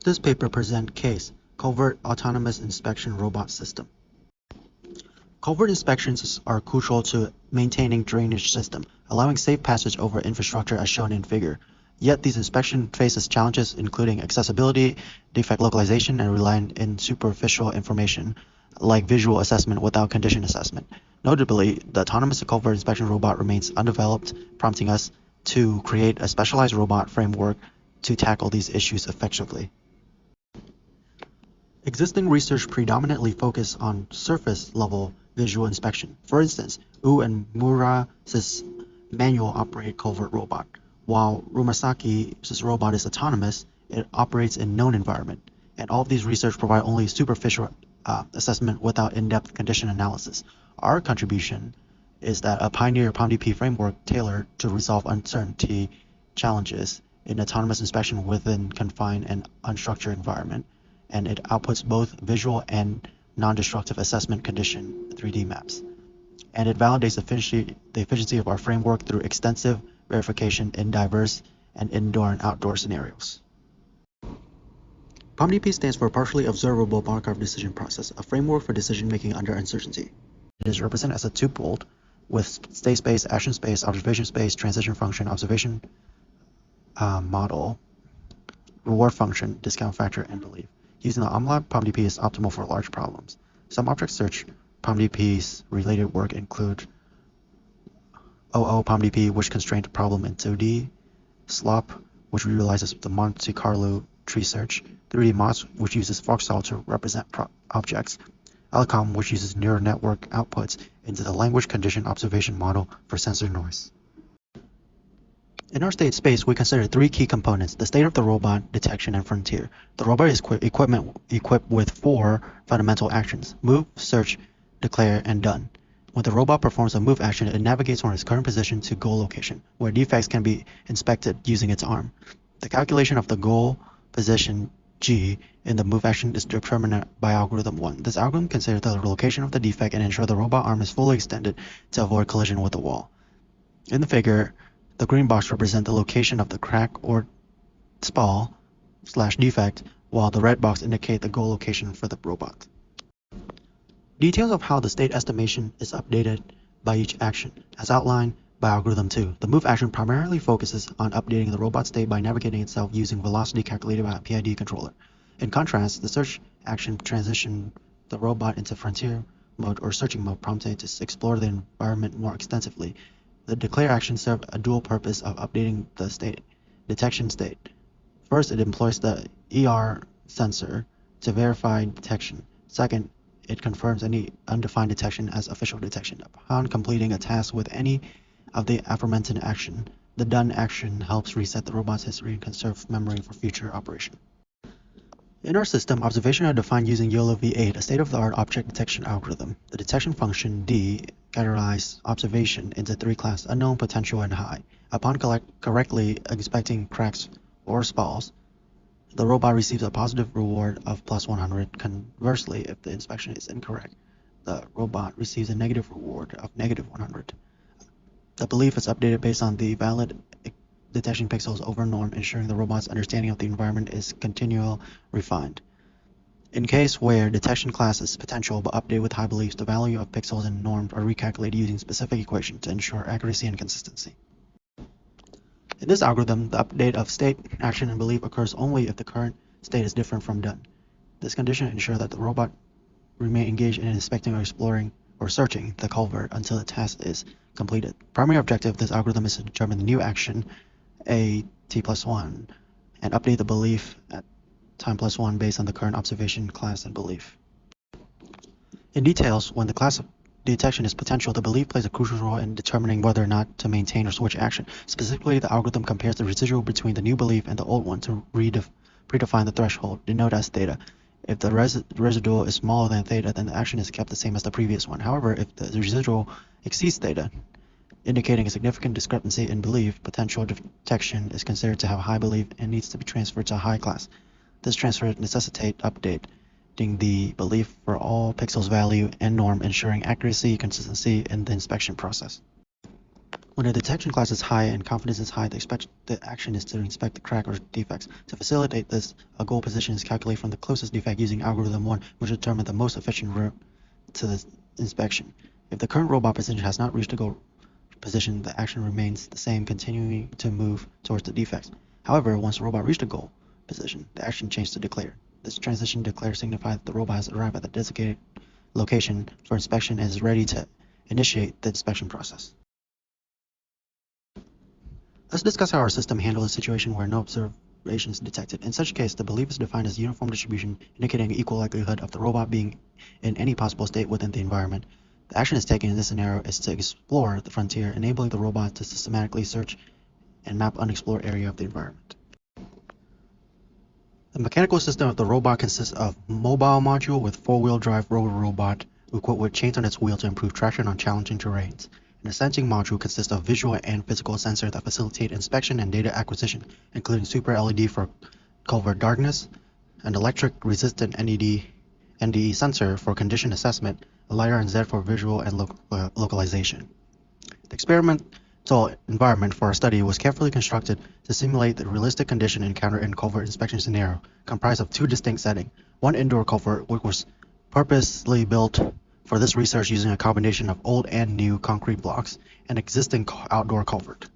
This paper presents case, Culvert Autonomous Inspection Robot System. Culvert inspections are crucial to maintaining drainage system, allowing safe passage over infrastructure as shown in figure. Yet these inspections faces challenges including accessibility, defect localization, and relying in superficial information like visual assessment without condition assessment. Notably, the autonomous culvert inspection robot remains undeveloped, prompting us to create a specialized robot framework to tackle these issues effectively. Existing research predominantly focuses on surface-level visual inspection. For instance, Wu and Mura's manual operate culvert robot. While Rumasaki's robot is autonomous, it operates in known environment. And all of these research provide only superficial assessment without in-depth condition analysis. Our contribution is that a pioneer POMDP framework tailored to resolve uncertainty challenges in autonomous inspection within confined and unstructured environment, and it outputs both visual and non-destructive assessment condition 3D maps. And it validates the efficiency of our framework through extensive verification in diverse and indoor and outdoor scenarios. POMDP stands for Partially Observable Markov Decision Process, a framework for decision-making under uncertainty. It is represented as a tuple with state space, action space, observation space, transition function, observation model, reward function, discount factor, and belief. Using the OMLAB, POMDP is optimal for large problems. Some object search POMDP's related work include OO POMDP, which constrains the problem in 2D, SLOP, which realizes the Monte Carlo tree search, 3D MOS, which uses voxel to represent objects, LCOM, which uses neural network outputs into the language condition observation model for sensor noise. In our state space, we consider three key components: the state of the robot, detection, and frontier. The robot is equipped with four fundamental actions: move, search, declare, and done. When the robot performs a move action, it navigates from its current position to goal location, where defects can be inspected using its arm. The calculation of the goal position G in the move action is determined by algorithm 1. This algorithm considers the location of the defect and ensures the robot arm is fully extended to avoid collision with the wall. In the figure, the green box represents the location of the crack or spall/defect, while the red box indicates the goal location for the robot. Details of how the state estimation is updated by each action, as outlined by algorithm 2. The move action primarily focuses on updating the robot state by navigating itself using velocity calculated by a PID controller. In contrast, the search action transitions the robot into frontier mode or searching mode, prompting it to explore the environment more extensively. The declare action serves a dual purpose of updating the detection state. First, it employs the ER sensor to verify detection. Second, it confirms any undefined detection as official detection. Upon completing a task with any of the aforementioned action, the done action helps reset the robot's history and conserve memory for future operation. In our system, observations are defined using YOLO V8, a state-of-the-art object detection algorithm. The detection function D categorizes observation into three classes: unknown, potential, and high. Upon correctly inspecting cracks or spalls, the robot receives a positive reward of +100. Conversely, if the inspection is incorrect, the robot receives a negative reward of -100. The belief is updated based on the valid detection pixels over norm, ensuring the robot's understanding of the environment is continually refined. In case where detection class is potential but updated with high beliefs, the value of pixels and norms are recalculated using specific equations to ensure accuracy and consistency. In this algorithm, the update of state, action, and belief occurs only if the current state is different from done. This condition ensures that the robot remains engaged in inspecting or exploring or searching the culvert until the task is completed. Primary objective of this algorithm is to determine the new action A t+1 and update the belief at time +1 based on the current observation class and belief. In details, when the class of detection is potential, the belief plays a crucial role in determining whether or not to maintain or switch action. Specifically, the algorithm compares the residual between the new belief and the old one to predefine the threshold, denoted as theta. If the residual is smaller than theta, then the action is kept the same as the previous one. However, if the residual exceeds theta, indicating a significant discrepancy in belief, potential detection is considered to have high belief and needs to be transferred to a high class. This transfer necessitates updating the belief for all pixels value and norm, ensuring accuracy and consistency in the inspection process. When the detection class is high and confidence is high, the action is to inspect the crack or defects. To facilitate this, a goal position is calculated from the closest defect using algorithm 1, which determines the most efficient route to the inspection. If the current robot position has not reached the goal position, the action remains the same, continuing to move towards the defects. However, once the robot reached the goal position, the action changes to declare. This transition declare signifies that the robot has arrived at the designated location for inspection and is ready to initiate the inspection process. Let's discuss how our system handles a situation where no observation is detected. In such case, the belief is defined as uniform distribution, indicating equal likelihood of the robot being in any possible state within the environment. The action is taken in this scenario is to explore the frontier, enabling the robot to systematically search and map unexplored area of the environment. The mechanical system of the robot consists of a mobile module with four-wheel drive rover robot equipped with chains on its wheel to improve traction on challenging terrains. The sensing module consists of visual and physical sensors that facilitate inspection and data acquisition, including super LED for Culvert darkness, an electric resistant NDE sensor for condition assessment, a LiDAR and Z for visual and localization. The experimental environment for our study was carefully constructed to simulate the realistic condition encountered in Culvert inspection scenario, comprised of two distinct settings. One indoor culvert, which was purposely built for this research using a combination of old and new concrete blocks, and existing outdoor culvert.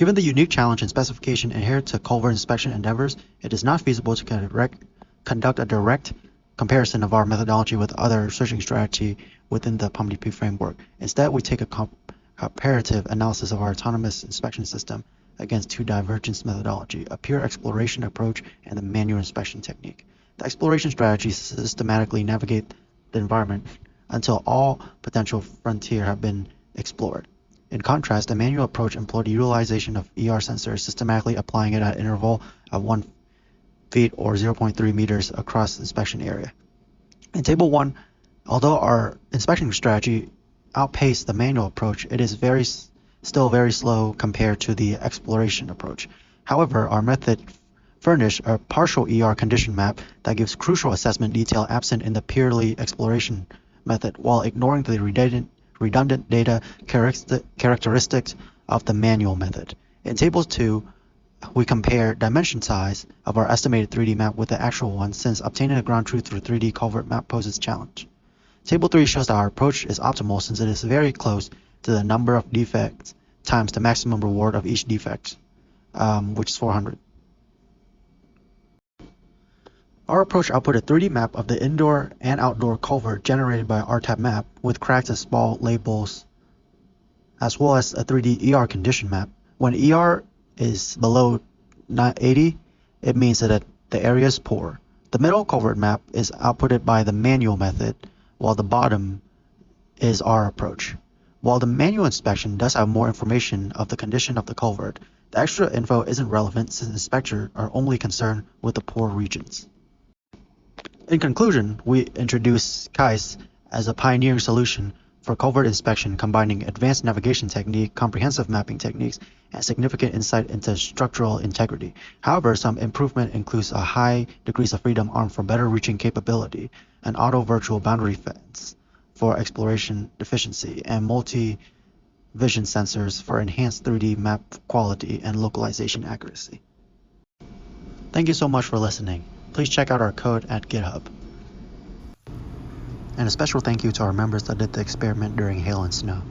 Given the unique challenge and specification inherent to culvert inspection endeavors, it is not feasible to conduct a direct comparison of our methodology with other searching strategy within the POMDP framework. Instead, we take a comparative analysis of our autonomous inspection system against two divergence methodology, a pure exploration approach and the manual inspection technique. The exploration strategy systematically navigate the environment until all potential frontier have been explored. In contrast, the manual approach employed the utilization of ER sensors, systematically applying it at an interval of 1 feet or 0.3 meters across the inspection area. In Table 1, although our inspection strategy outpaced the manual approach, it is still very slow compared to the exploration approach. However, our method furnished a partial ER condition map that gives crucial assessment detail absent in the purely exploration method, while ignoring the redundant data characteristics of the manual method. In Table 2, we compare dimension size of our estimated 3D map with the actual one, since obtaining a ground truth through 3D culvert map poses challenge. Table 3 shows that our approach is optimal since it is very close to the number of defects times the maximum reward of each defect, which is 400. Our approach output a 3D map of the indoor and outdoor culvert generated by RTAP map with cracks as small labels, as well as a 3D ER condition map. When ER is below 80, it means that the area is poor. The middle culvert map is outputted by the manual method, while the bottom is our approach. While the manual inspection does have more information of the condition of the culvert, the extra info isn't relevant since inspectors are only concerned with the poor regions. In conclusion, we introduce KAIS as a pioneering solution for culvert inspection, combining advanced navigation technique, comprehensive mapping techniques, and significant insight into structural integrity. However, some improvement includes a high degrees of freedom arm for better reaching capability, an auto-virtual boundary fence for exploration efficiency, and multi-vision sensors for enhanced 3D map quality and localization accuracy. Thank you so much for listening. Please check out our code at GitHub. And a special thank you to our members that did the experiment during hail and snow.